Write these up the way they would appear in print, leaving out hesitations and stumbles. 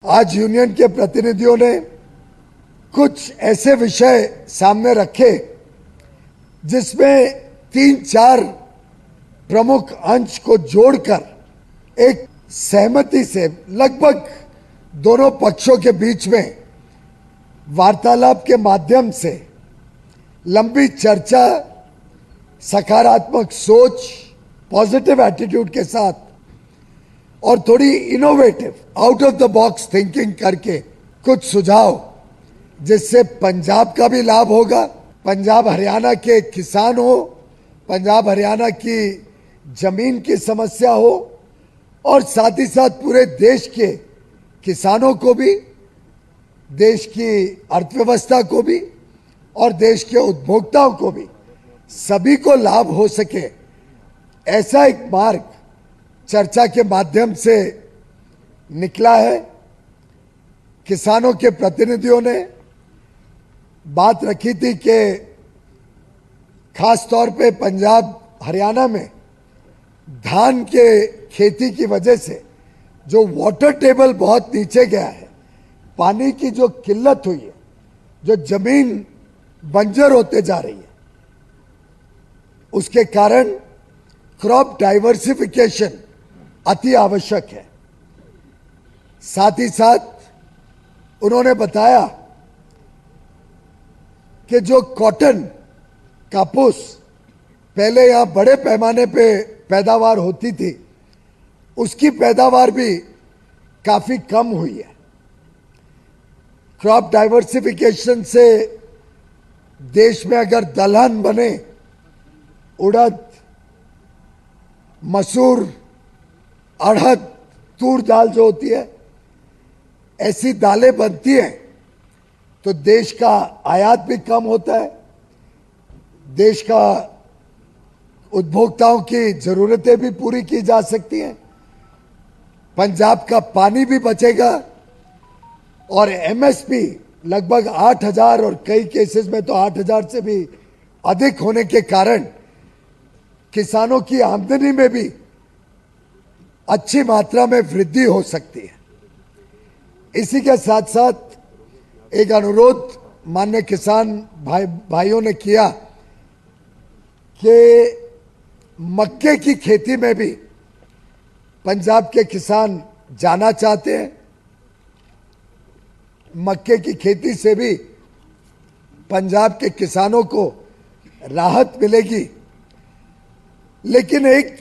आज यूनियन के प्रतिनिधियों ने कुछ ऐसे विषय सामने रखे जिसमें 3-4 प्रमुख अंश को जोड़कर एक सहमति से लगभग दोनों पक्षों के बीच में वार्तालाप के माध्यम से लंबी चर्चा, सकारात्मक सोच, पॉजिटिव एटीट्यूड के साथ और थोड़ी innovative out of the box thinking करके कुछ सुझाव जिससे पंजाब का भी लाभ होगा, पंजाब हरियाणा के किसान हो, पंजाब हरियाणा की जमीन की समस्या हो और साथ ही साथ पूरे देश के किसानों को भी, देश की अर्थव्यवस्था को भी और देश के उपभोक्ताओं को भी, सभी को लाभ हो सके, ऐसा एक मार्ग चर्चा के माध्यम से निकला है। किसानों के प्रतिनिधियों ने बात रखी थी कि खास तौर पे पंजाब हरियाणा में धान के खेती की वजह से जो वाटर टेबल बहुत नीचे गया है, पानी की जो किल्लत हुई है, जो जमीन बंजर होते जा रही है, उसके कारण क्रॉप डाइवर्सिफिकेशन अति आवश्यक है। साथ ही साथ उन्होंने बताया कि जो कॉटन, कापूस पहले यहां बड़े पैमाने पे पैदावार होती थी, उसकी पैदावार भी काफी कम हुई है। क्रॉप डाइवर्सिफिकेशन से देश में अगर दलहन बने, उड़द, मसूर, अड़हद, तूर दाल जो होती है, ऐसी दालें बनती हैं तो देश का आयात भी कम होता है, देश का उपभोक्ताओं की जरूरतें भी पूरी की जा सकती हैं, पंजाब का पानी भी बचेगा और एमएसपी लगभग 8,000 और कई केसेस में तो 8,000 से भी अधिक होने के कारण किसानों की आमदनी में भी अच्छी मात्रा में वृद्धि हो सकती है। इसी के साथ साथ एक अनुरोध माननीय किसान भाइयों ने किया कि मक्के की खेती में भी पंजाब के किसान जाना चाहते हैं। मक्के की खेती से भी पंजाब के किसानों को राहत मिलेगी, लेकिन एक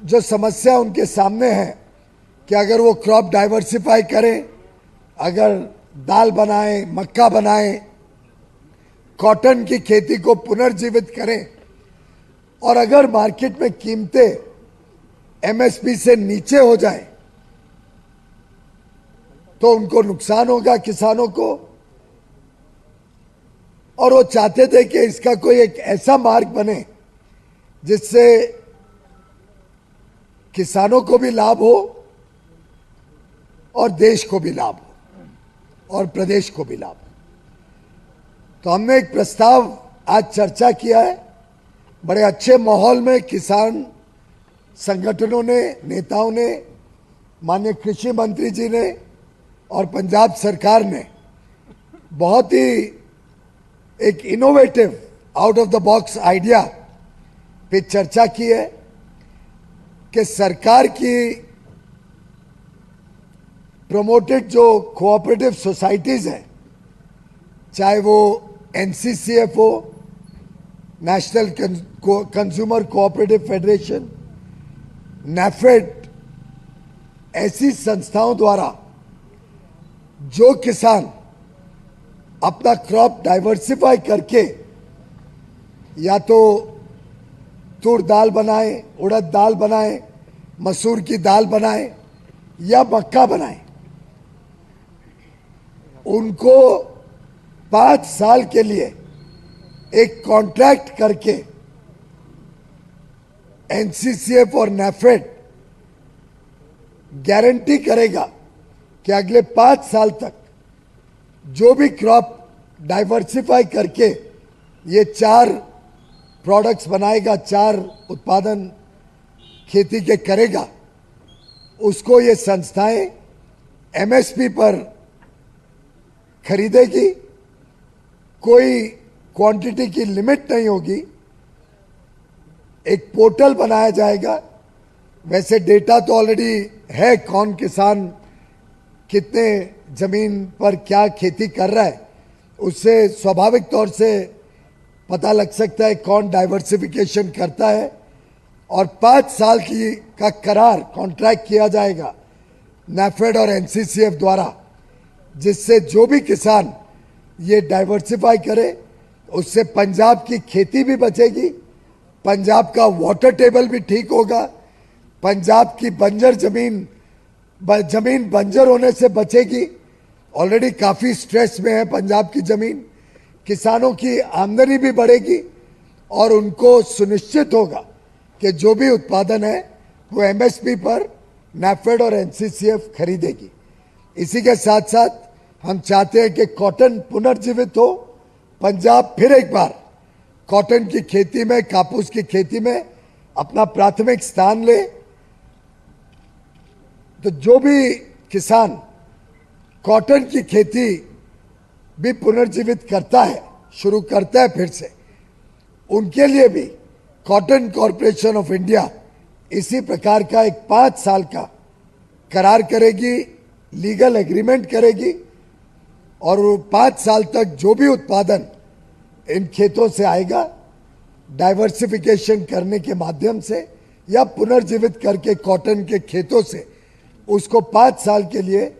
जो समस्या उनके सामने है कि अगर वो क्रॉप डाइवर्सिफाई करें, अगर दाल बनाएं, मक्का बनाएं, कॉटन की खेती को पुनर्जीवित करें और अगर मार्केट में कीमतें एमएसपी से नीचे हो जाएं तो उनको नुकसान होगा, किसानों को। और वो चाहते थे कि इसका कोई एक ऐसा मार्ग बने जिससे किसानों को भी लाभ हो और देश को भी लाभ हो और प्रदेश को भी लाभ हो। तो हमने एक प्रस्ताव आज चर्चा किया है। बड़े अच्छे माहौल में किसान संगठनों ने, नेताओं ने, माननीय कृषि मंत्री जी ने और पंजाब सरकार ने बहुत ही एक innovative out of the box idea पे चर्चा की है कि सरकार की प्रोमोटेड जो कोऑपरेटिव सोसाइटीज हैं, चाहे वो एनसीसीएफ हो, national consumer cooperative federation, NAFED, ऐसी संस्थाओं द्वारा जो किसान अपना क्रॉप डाइवर्सिफाई करके या तो तूर दाल बनाए, उड़द दाल बनाए, मसूर की दाल बनाए या मक्का बनाए, उनको 5 साल के लिए एक कॉन्ट्रैक्ट करके एनसीसीएफ और नैफेड गारंटी करेगा कि अगले 5 साल तक जो भी क्रॉप डाइवर्सिफाई करके ये 4 प्रोडक्ट्स बनाएगा, 4 उत्पादन खेती के करेगा, उसको ये संस्थाएं एमएसपी पर खरीदेगी, कोई क्वांटिटी की लिमिट नहीं होगी, एक पोर्टल बनाया जाएगा। वैसे डेटा तो ऑलरेडी है, कौन किसान कितने जमीन पर क्या खेती कर रहा है, उससे स्वाभाविक तौर से पता लग सकता है कौन डाइवर्सिफिकेशन करता है। और 5 साल का करार कॉन्ट्रैक्ट किया जाएगा नैफेड और एनसीसीएफ द्वारा, जिससे जो भी किसान ये डाइवर्सिफाई करे उससे पंजाब की खेती भी बचेगी, पंजाब का वाटर टेबल भी ठीक होगा, पंजाब की बंजर जमीन बंजर होने से बचेगी। ऑलरेडी काफ़ी स्ट्रेस में है पंजाब की ज़मीन, किसानों की आमदनी भी बढ़ेगी और उनको सुनिश्चित होगा कि जो भी उत्पादन है वो एमएसपी पर नैफेड और एनसीसीएफ खरीदेगी। इसी के साथ साथ हम चाहते हैं कि कॉटन पुनर्जीवित हो, पंजाब फिर एक बार कॉटन की खेती में, कापूस की खेती में अपना प्राथमिक स्थान ले। तो जो भी किसान कॉटन की खेती भी पुनर्जीवित करता है, शुरू करता है फिर से, उनके लिए भी कॉटन कॉरपोरेशन ऑफ इंडिया इसी प्रकार का एक 5 साल का करार करेगी, लीगल एग्रीमेंट करेगी और वो 5 साल तक जो भी उत्पादन इन खेतों से आएगा, डाइवर्सिफिकेशन करने के माध्यम से या पुनर्जीवित करके कॉटन के खेतों से उसको 5 साल के लिए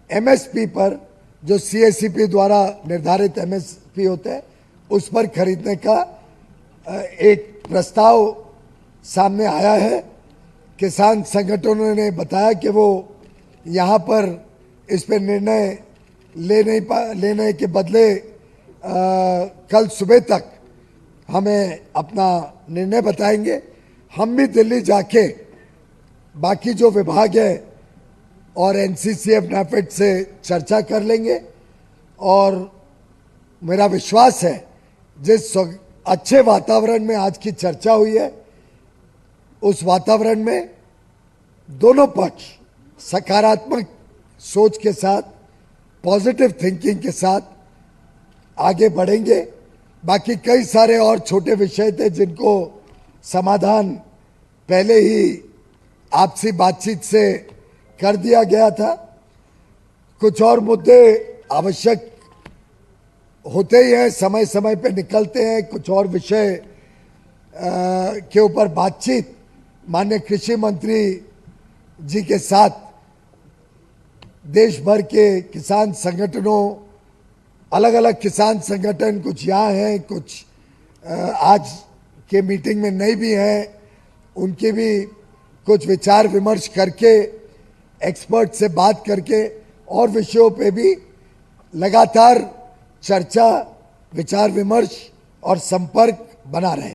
एमएसपी पर, जो सीएसीपी द्वारा निर्धारित एमएसपी होते हैं, उस पर खरीदने का एक प्रस्ताव सामने आया है। किसान संगठनों ने बताया कि वो यहाँ पर इस पर निर्णय लेने के बदले कल सुबह तक हमें अपना निर्णय बताएंगे। हम भी दिल्ली जाके बाकी जो विभाग है और एनसीसीएफ नैफेड से चर्चा कर लेंगे और मेरा विश्वास है जिस अच्छे वातावरण में आज की चर्चा हुई है, उस वातावरण में दोनों पक्ष सकारात्मक सोच के साथ, पॉजिटिव थिंकिंग के साथ आगे बढ़ेंगे। बाकी कई सारे और छोटे विषय थे जिनको समाधान पहले ही आपसी बातचीत से कर दिया गया था। कुछ और मुद्दे आवश्यक होते ही हैं, समय समय पे निकलते हैं। कुछ और विषय के ऊपर बातचीत माननीय कृषि मंत्री जी के साथ देश भर के किसान संगठनों, अलग अलग किसान संगठन, कुछ यहाँ हैं, कुछ आज के मीटिंग में नहीं भी हैं, उनके भी कुछ विचार विमर्श करके, एक्सपर्ट से बात करके और विषयों पे भी लगातार चर्चा, विचार विमर्श और संपर्क बना रहे।